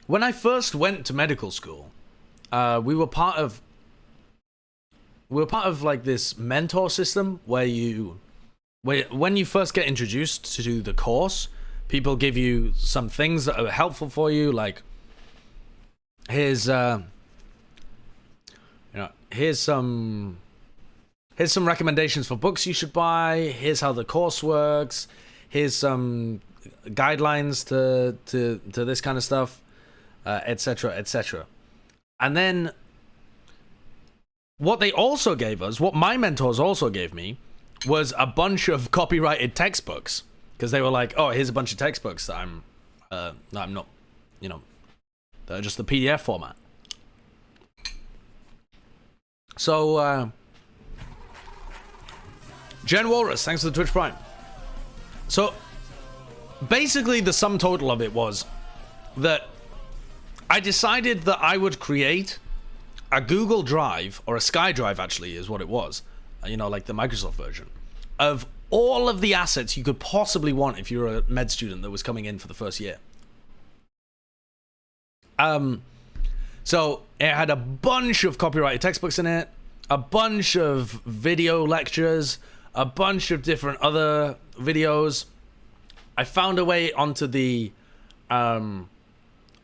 when I first went to medical school, we were part of like this mentor system where when you first get introduced to the course, people give you some things that are helpful for you, like here's some recommendations for books you should buy, here's how the course works, here's some guidelines to this kind of stuff, etc, etc. And then what my mentors also gave me was a bunch of copyrighted textbooks, because they were like, oh, here's a bunch of textbooks that I'm not, they're just the PDF format. So Jen Walrus, thanks for the Twitch Prime. So basically the sum total of it was that I decided that I would create a Google Drive, or a SkyDrive actually is what it was, like the Microsoft version, of all of the assets you could possibly want if you're a med student that was coming in for the first year. So it had a bunch of copyrighted textbooks in it, a bunch of video lectures, a bunch of different other videos. I found a way onto the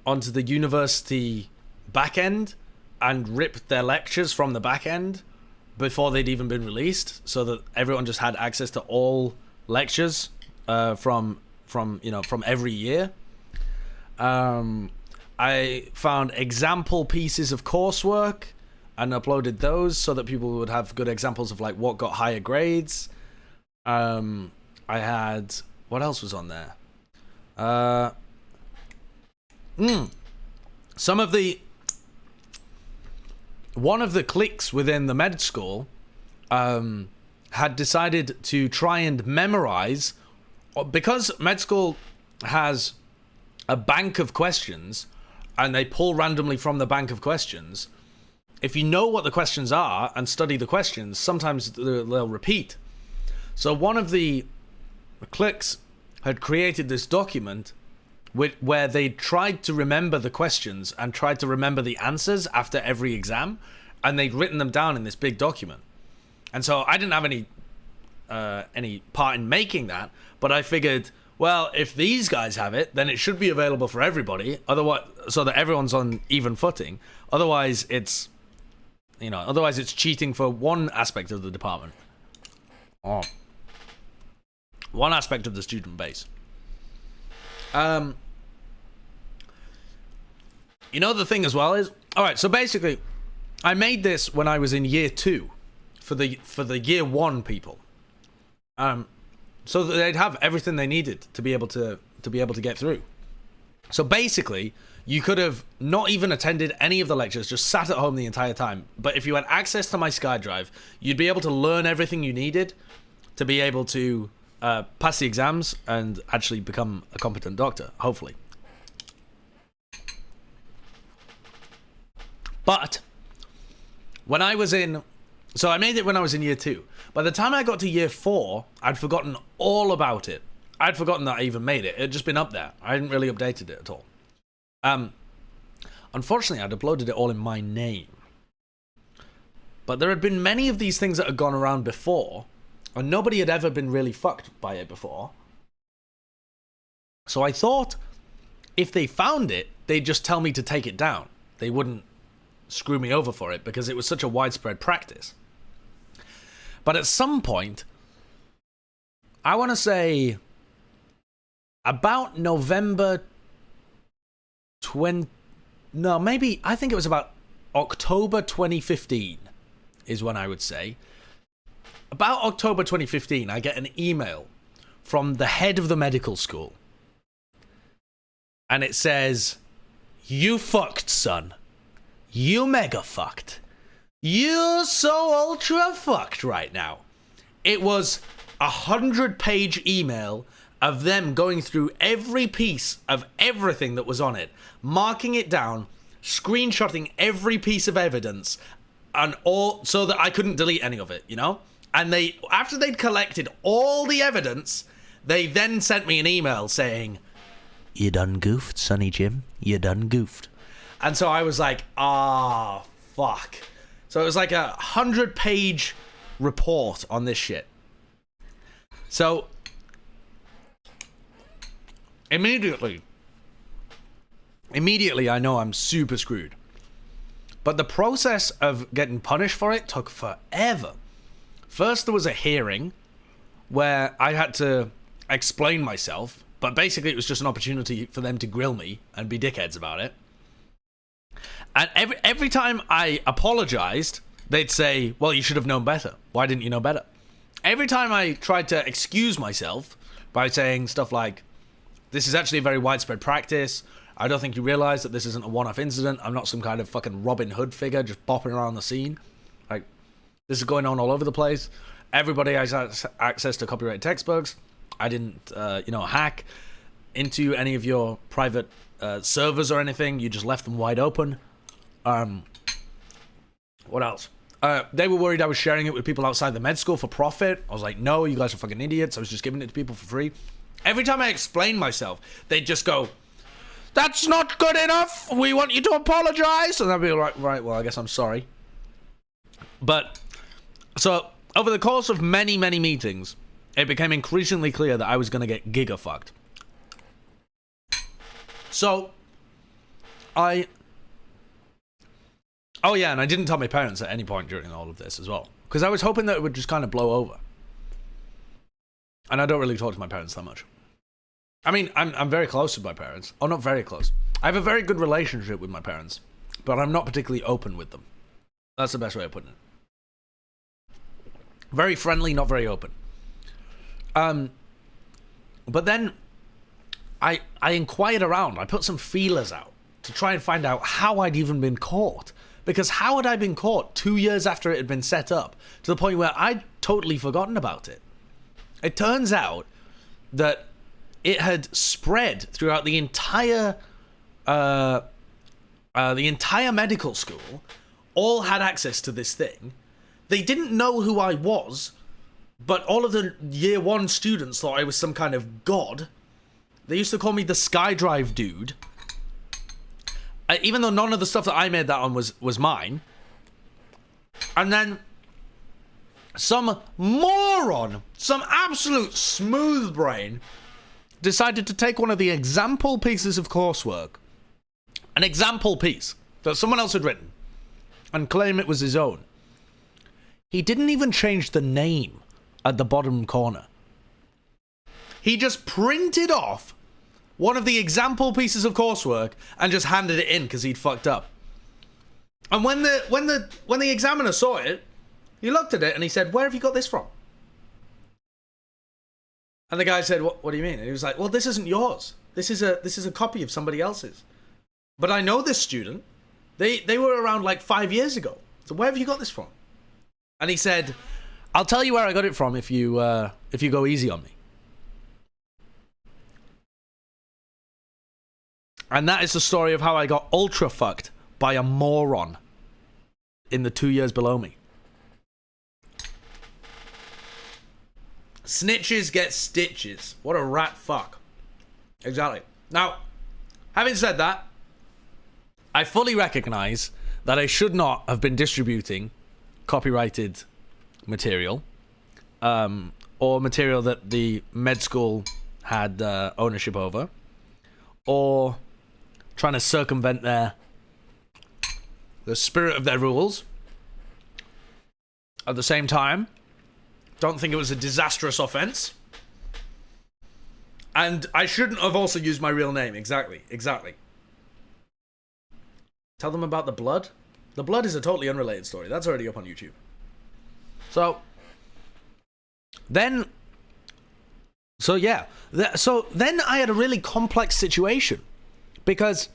university backend and ripped their lectures from the backend before they'd even been released, so that everyone just had access to all lectures from every year. I found example pieces of coursework and uploaded those so that people would have good examples of like what got higher grades. I had, what else was on there? One of the cliques within the med school had decided to try and memorize, because med school has a bank of questions and they pull randomly from the bank of questions. If you know what the questions are and study the questions, sometimes they'll repeat. So one of the cliques had created this document where they tried to remember the questions and tried to remember the answers after every exam, and they'd written them down in this big document. And so I didn't have any part in making that, but I figured, well, if these guys have it, then it should be available for everybody, otherwise, so that everyone's on even footing. Otherwise it's cheating for one aspect of the department, or one aspect of the student base. The thing as well is, all right, so basically I made this when I was in year 2 for the year 1 people, so that they'd have everything they needed to be able to get through. So basically you could have not even attended any of the lectures, just sat at home the entire time, but if you had access to my SkyDrive, you'd be able to learn everything you needed to be able to pass the exams and actually become a competent doctor, hopefully. But when I was in, so I made it when I was in year 2. By the time I got to year 4, I'd forgotten all about it. I'd forgotten that I even made it. It had just been up there. I hadn't really updated it at all. Unfortunately, I'd uploaded it all in my name. But there had been many of these things that had gone around before, and nobody had ever been really fucked by it before. So I thought if they found it, they'd just tell me to take it down. They wouldn't screw me over for it because it was such a widespread practice. But at some point, I want to say about November 20... No, maybe, I think it was about October 2015 is when I would say. About October 2015, I get an email from the head of the medical school. And it says, "You fucked, son. You mega fucked. You're so ultra fucked right now." It was a 100-page email of them going through every piece of everything that was on it, marking it down, screenshotting every piece of evidence, and all, so that I couldn't delete any of it, you know? And they, after they'd collected all the evidence, they then sent me an email saying, You done goofed, Sonny Jim. You done goofed. And so I was like, fuck. So it was like 100-page report on this shit. So immediately I know I'm super screwed. But the process of getting punished for it took forever. First, there was a hearing where I had to explain myself, but basically it was just an opportunity for them to grill me and be dickheads about it. And every time I apologized, they'd say, well, you should have known better. Why didn't you know better? Every time I tried to excuse myself by saying stuff like, this is actually a very widespread practice. I don't think you realize that this isn't a one-off incident. I'm not some kind of fucking Robin Hood figure just bopping around the scene. Like, this is going on all over the place. Everybody has access to copyrighted textbooks. I didn't, hack into any of your private servers or anything. You just left them wide open. What else? They were worried I was sharing it with people outside the med school for profit. I was like, no, you guys are fucking idiots. I was just giving it to people for free. Every time I explained myself, they'd just go, that's not good enough. We want you to apologize. And I'd be like, right, well, I guess I'm sorry. But, so, over the course of many, many meetings, it became increasingly clear that I was going to get giga-fucked. So, oh yeah, and I didn't tell my parents at any point during all of this as well. Because I was hoping that it would just kind of blow over. And I don't really talk to my parents that much. I mean, I'm very close with my parents. Oh, not very close. I have a very good relationship with my parents. But I'm not particularly open with them. That's the best way of putting it. Very friendly, not very open. But then I inquired around. I put some feelers out to try and find out how I'd even been caught. Because how had I been caught 2 years after it had been set up to the point where I'd totally forgotten about it? It turns out that it had spread throughout the entire medical school. All had access to this thing. They didn't know who I was, but all of the year one students thought I was some kind of god. They used to call me the SkyDrive dude. Even though none of the stuff that I made that on was mine. And then some moron, some absolute smooth brain, decided to take one of the example pieces of coursework, an example piece that someone else had written, and claim it was his own. He didn't even change the name at the bottom corner. He just printed off one of the example pieces of coursework and just handed it in because he'd fucked up. And when the examiner saw it, he looked at it and he said, "Where have you got this from?" And the guy said, "What do you mean?" And he was like, "Well, this isn't yours. This is a copy of somebody else's. But I know this student. They were around like 5 years ago. So where have you got this from?" And he said, "I'll tell you where I got it from if you go easy on me." And that is the story of how I got ultra fucked by a moron in the 2 years below me. Snitches get stitches. What a rat fuck. Exactly. Now, having said that, I fully recognize that I should not have been distributing copyrighted material, or material that the med school had ownership over, or trying to circumvent the spirit of their rules. At the same time, don't think it was a disastrous offense. And I shouldn't have also used my real name. Exactly. Tell them about the blood. The blood is a totally unrelated story. That's already up on YouTube. So then I had a really complex situation because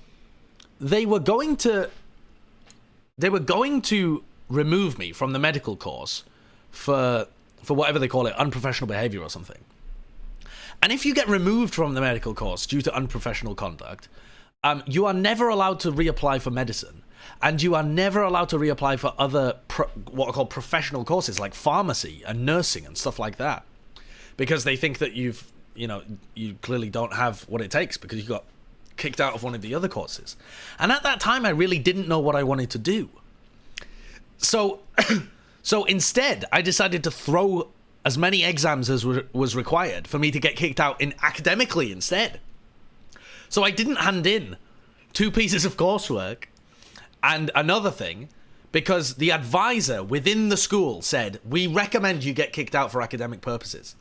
they were going to remove me from the medical course for whatever they call it, unprofessional behavior or something. And if you get removed from the medical course due to unprofessional conduct, you are never allowed to reapply for medicine. And you are never allowed to reapply for other, what are called professional courses like pharmacy and nursing and stuff like that. Because they think that you clearly don't have what it takes because you've got kicked out of one of the other courses. And at that time, I really didn't know what I wanted to do. So, so instead, I decided to throw as many exams as was required for me to get kicked out in academically instead. So I didn't hand in 2 pieces of coursework and another thing because the advisor within the school said, we recommend you get kicked out for academic purposes.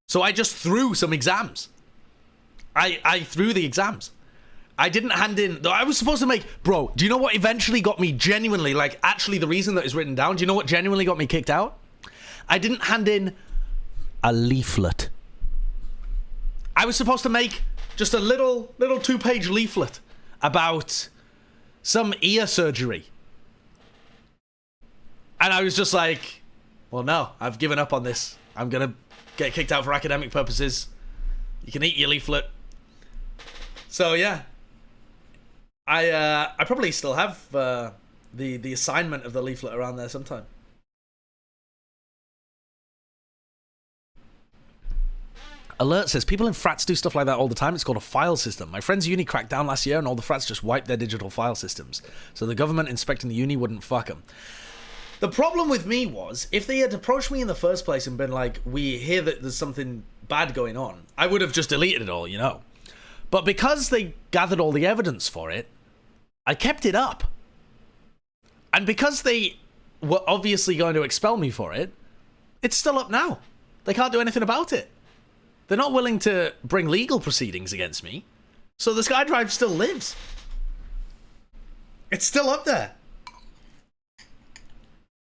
So I just threw some exams. I threw the exams. I didn't hand in... I was supposed to make... Bro, do you know what eventually got me genuinely... Like, actually, the reason that is written down... Do you know what genuinely got me kicked out? I didn't hand in a leaflet. I was supposed to make just a little 2-page leaflet about some ear surgery. And I was just like, well, no, I've given up on this. I'm going to get kicked out for academic purposes. You can eat your leaflet. So, yeah. I probably still have the assignment of the leaflet around there sometime. Alert says, people in frats do stuff like that all the time. It's called a file system. My friend's uni cracked down last year and all the frats just wiped their digital file systems. So the government inspecting the uni wouldn't fuck them. The problem with me was, if they had approached me in the first place and been like, we hear that there's something bad going on, I would have just deleted it all, you know. But because they gathered all the evidence for it, I kept it up. And because they were obviously going to expel me for it, it's still up now. They can't do anything about it. They're not willing to bring legal proceedings against me. So the SkyDrive still lives. It's still up there.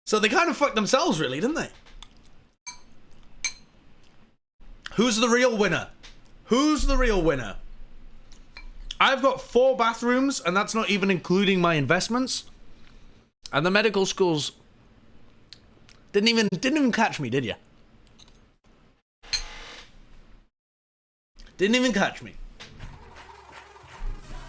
So they kind of fucked themselves, really, didn't they? Who's the real winner? Who's the real winner? I've got 4 bathrooms, and that's not even including my investments. And the medical schools didn't even catch me, did you? Didn't even catch me.